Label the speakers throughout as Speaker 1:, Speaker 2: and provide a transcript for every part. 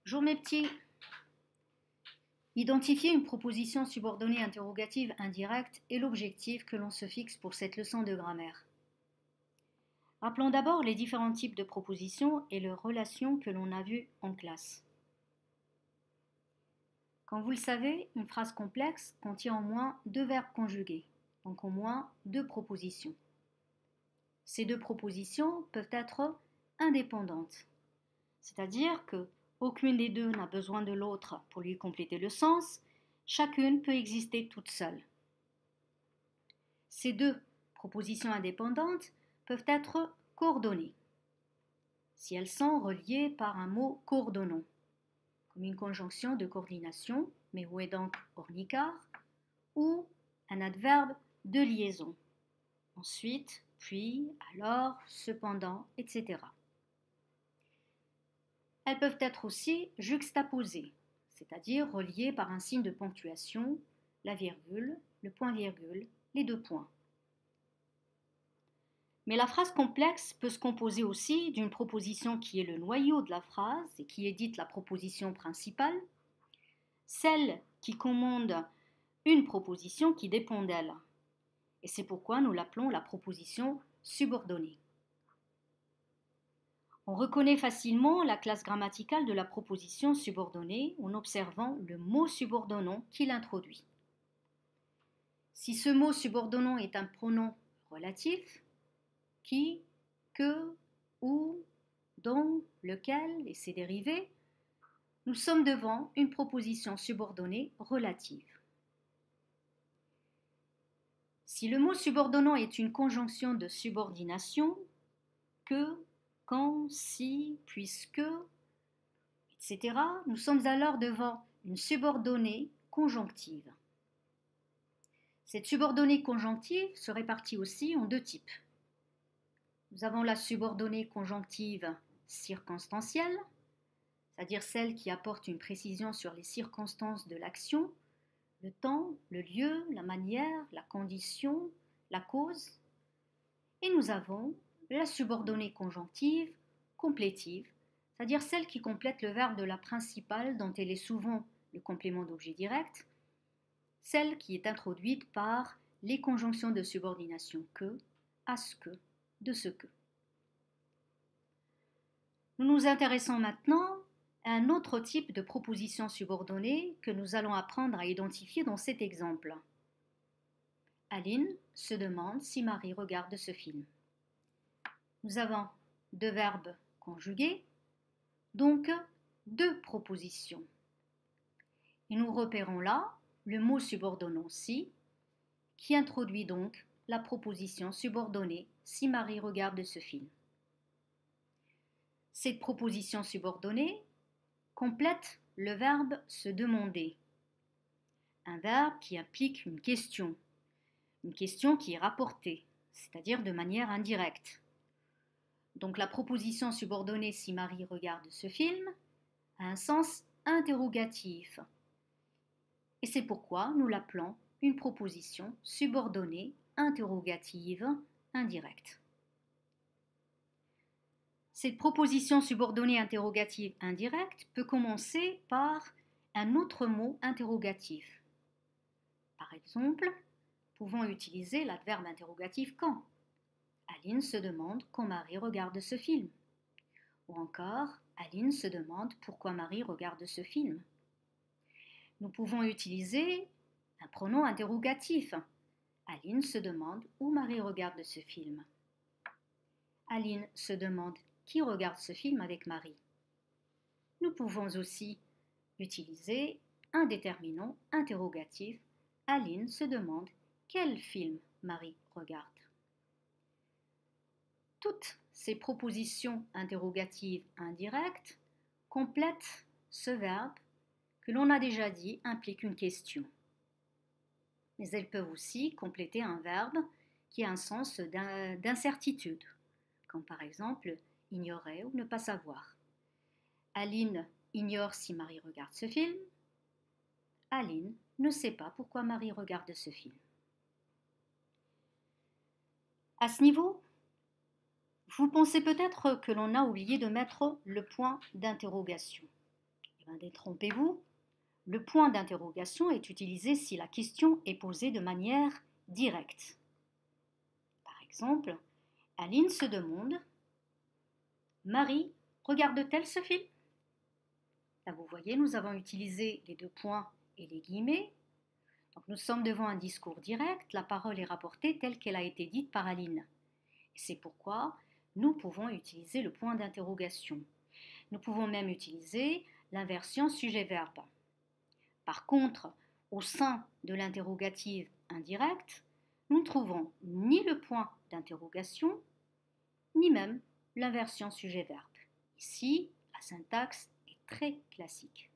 Speaker 1: Bonjour mes petits. Identifier une proposition subordonnée interrogative indirecte est l'objectif que l'on se fixe pour cette leçon de grammaire. Rappelons d'abord les différents types de propositions et leurs relations que l'on a vues en classe. Comme vous le savez, une phrase complexe contient au moins deux verbes conjugués, donc au moins deux propositions. Ces deux propositions peuvent être indépendantes, c'est-à-dire que aucune des deux n'a besoin de l'autre pour lui compléter le sens, chacune peut exister toute seule. Ces deux propositions indépendantes peuvent être coordonnées, si elles sont reliées par un mot coordonnant, comme une conjonction de coordination, mais où est donc ornicar, ou un adverbe de liaison. Ensuite, puis, alors, cependant, etc. Elles peuvent être aussi juxtaposées, c'est-à-dire reliées par un signe de ponctuation, la virgule, le point-virgule, les deux points. Mais la phrase complexe peut se composer aussi d'une proposition qui est le noyau de la phrase et qui est dite la proposition principale, celle qui commande une proposition qui dépend d'elle. Et c'est pourquoi nous l'appelons la proposition subordonnée. On reconnaît facilement la classe grammaticale de la proposition subordonnée en observant le mot subordonnant qui l'introduit. Si ce mot subordonnant est un pronom relatif, qui, que, où, dont, lequel et ses dérivés, nous sommes devant une proposition subordonnée relative. Si le mot subordonnant est une conjonction de subordination, que, quand, si, puisque, etc., nous sommes alors devant une subordonnée conjonctive. Cette subordonnée conjonctive se répartit aussi en deux types. Nous avons la subordonnée conjonctive circonstancielle, c'est-à-dire celle qui apporte une précision sur les circonstances de l'action, le temps, le lieu, la manière, la condition, la cause. Et nous avons la subordonnée conjonctive complétive, c'est-à-dire celle qui complète le verbe de la principale dont elle est souvent le complément d'objet direct, celle qui est introduite par les conjonctions de subordination que, à ce que, de ce que. Nous nous intéressons maintenant à un autre type de proposition subordonnée que nous allons apprendre à identifier dans cet exemple. Aline se demande si Marie regarde ce film. Nous avons deux verbes conjugués, donc deux propositions. Et nous repérons là le mot subordonnant si, qui introduit donc la proposition subordonnée si Marie regarde ce film. Cette proposition subordonnée complète le verbe se demander, un verbe qui implique une question qui est rapportée, c'est-à-dire de manière indirecte. Donc la proposition subordonnée si Marie regarde ce film a un sens interrogatif. Et c'est pourquoi nous l'appelons une proposition subordonnée interrogative indirecte. Cette proposition subordonnée interrogative indirecte peut commencer par un autre mot interrogatif. Par exemple, pouvons utiliser l'adverbe interrogatif quand. Aline se demande quand Marie regarde ce film. Ou encore, Aline se demande pourquoi Marie regarde ce film. Nous pouvons utiliser un pronom interrogatif. Aline se demande où Marie regarde ce film. Aline se demande qui regarde ce film avec Marie. Nous pouvons aussi utiliser un déterminant interrogatif. Aline se demande quel film Marie regarde. Toutes ces propositions interrogatives indirectes complètent ce verbe que l'on a déjà dit implique une question. Mais elles peuvent aussi compléter un verbe qui a un sens d'incertitude, comme par exemple ignorer ou ne pas savoir. Aline ignore si Marie regarde ce film. Aline ne sait pas pourquoi Marie regarde ce film. À ce niveau, vous pensez peut-être que l'on a oublié de mettre le point d'interrogation. Eh bien, détrompez-vous, le point d'interrogation est utilisé si la question est posée de manière directe. Par exemple, Aline se demande: Marie regarde-t-elle ce film? Là, vous voyez, nous avons utilisé les deux points et les guillemets. Donc, nous sommes devant un discours direct, la parole est rapportée telle qu'elle a été dite par Aline. Et c'est pourquoi nous pouvons utiliser le point d'interrogation. Nous pouvons même utiliser l'inversion sujet-verbe. Par contre, au sein de l'interrogative indirecte, nous ne trouvons ni le point d'interrogation, ni même l'inversion sujet-verbe. Ici, la syntaxe est très classique.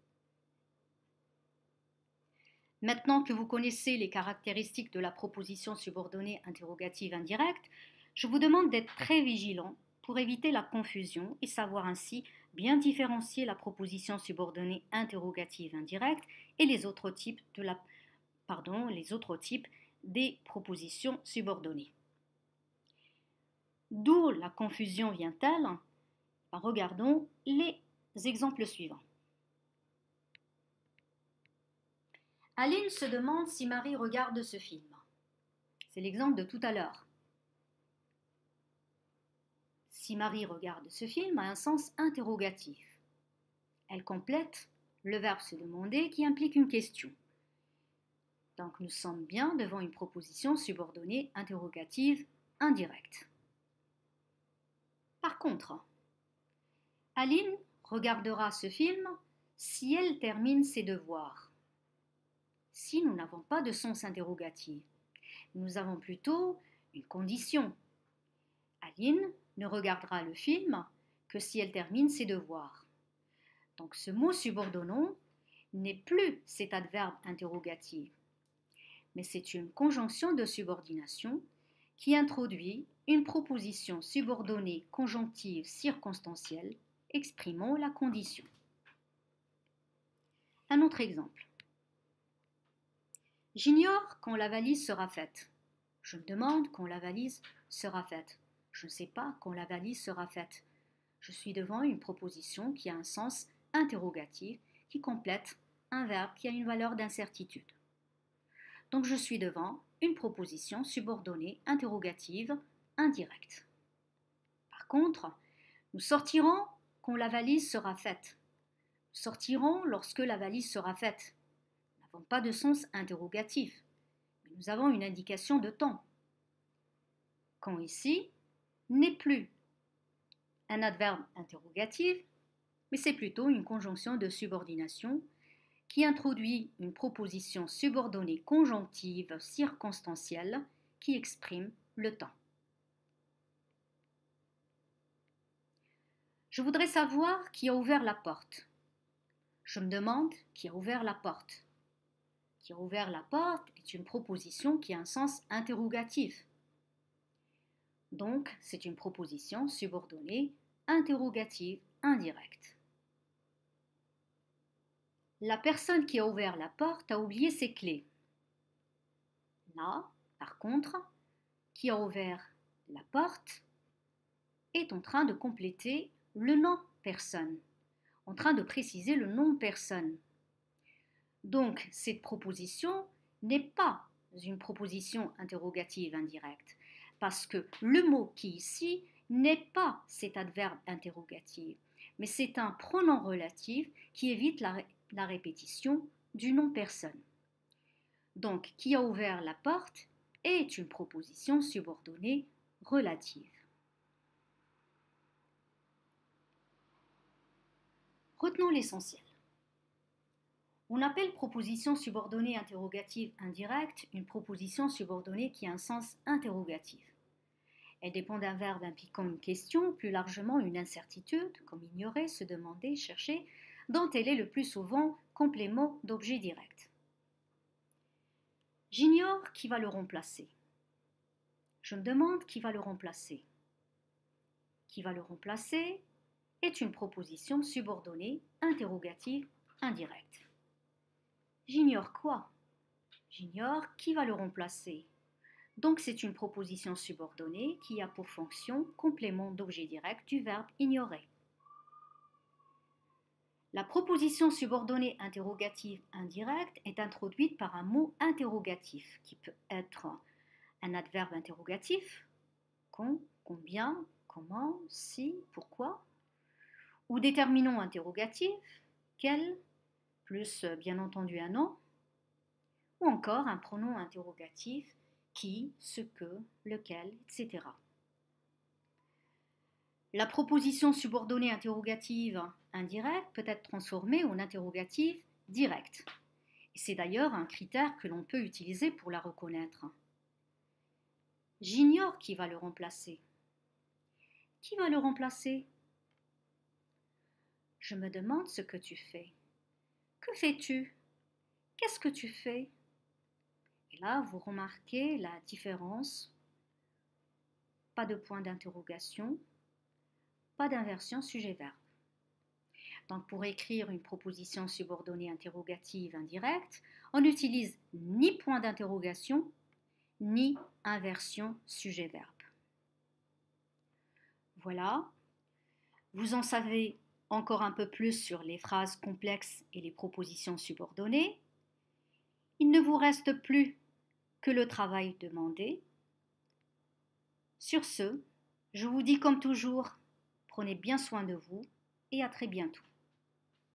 Speaker 1: Maintenant que vous connaissez les caractéristiques de la proposition subordonnée interrogative indirecte, je vous demande d'être très vigilant pour éviter la confusion et savoir ainsi bien différencier la proposition subordonnée interrogative indirecte et les autres types des propositions subordonnées. D'où la confusion vient-elle? Regardons les exemples suivants. Aline se demande si Marie regarde ce film. C'est l'exemple de tout à l'heure. Si Marie regarde ce film a un sens interrogatif. Elle complète le verbe se demander qui implique une question. Donc nous sommes bien devant une proposition subordonnée interrogative indirecte. Par contre, Aline regardera ce film si elle termine ses devoirs. Si nous n'avons pas de sens interrogatif, nous avons plutôt une condition. Aline ne regardera le film que si elle termine ses devoirs. Donc ce mot subordonnant n'est plus cet adverbe interrogatif, mais c'est une conjonction de subordination qui introduit une proposition subordonnée conjonctive circonstancielle exprimant la condition. Un autre exemple. J'ignore quand la valise sera faite. Je me demande quand la valise sera faite. Je ne sais pas quand la valise sera faite. Je suis devant une proposition qui a un sens interrogatif qui complète un verbe qui a une valeur d'incertitude. Donc je suis devant une proposition subordonnée interrogative indirecte. Par contre, nous sortirons quand la valise sera faite. Nous sortirons lorsque la valise sera faite. Nous n'avons pas de sens interrogatif, mais nous avons une indication de temps. Quand ici n'est plus un adverbe interrogatif, mais c'est plutôt une conjonction de subordination qui introduit une proposition subordonnée conjonctive circonstancielle qui exprime le temps. Je voudrais savoir qui a ouvert la porte. Je me demande qui a ouvert la porte. Qui a ouvert la porte est une proposition qui a un sens interrogatif. Donc, c'est une proposition subordonnée interrogative indirecte. La personne qui a ouvert la porte a oublié ses clés. Là, par contre, qui a ouvert la porte est en train de compléter le nom personne, en train de préciser le nom personne. Donc, cette proposition n'est pas une proposition interrogative indirecte, parce que le mot qui ici n'est pas cet adverbe interrogatif, mais c'est un pronom relatif qui évite la répétition du nom personne. Donc, qui a ouvert la porte est une proposition subordonnée relative. Retenons l'essentiel. On appelle proposition subordonnée interrogative indirecte une proposition subordonnée qui a un sens interrogatif. Elle dépend d'un verbe impliquant une question, plus largement une incertitude, comme ignorer, se demander, chercher, dont elle est le plus souvent complément d'objet direct. J'ignore qui va le remplacer. Je me demande qui va le remplacer. Qui va le remplacer est une proposition subordonnée interrogative indirecte. J'ignore quoi? J'ignore qui va le remplacer. Donc c'est une proposition subordonnée qui a pour fonction complément d'objet direct du verbe ignorer. La proposition subordonnée interrogative indirecte est introduite par un mot interrogatif qui peut être un adverbe interrogatif, quand, combien, comment, si, pourquoi, ou déterminant interrogatif, quel, plus bien entendu un nom, ou encore un pronom interrogatif, qui, ce que, lequel, etc. La proposition subordonnée interrogative indirecte peut être transformée en interrogative directe. C'est d'ailleurs un critère que l'on peut utiliser pour la reconnaître. J'ignore qui va le remplacer. Qui va le remplacer? Je me demande ce que tu fais. Que fais-tu? Qu'est-ce que tu fais? Et là, vous remarquez la différence. Pas de point d'interrogation, pas d'inversion sujet-verbe. Donc pour écrire une proposition subordonnée interrogative indirecte, on n'utilise ni point d'interrogation, ni inversion sujet-verbe. Voilà, vous en savez encore un peu plus sur les phrases complexes et les propositions subordonnées. Il ne vous reste plus que le travail demandé. Sur ce, je vous dis comme toujours, prenez bien soin de vous et à très bientôt.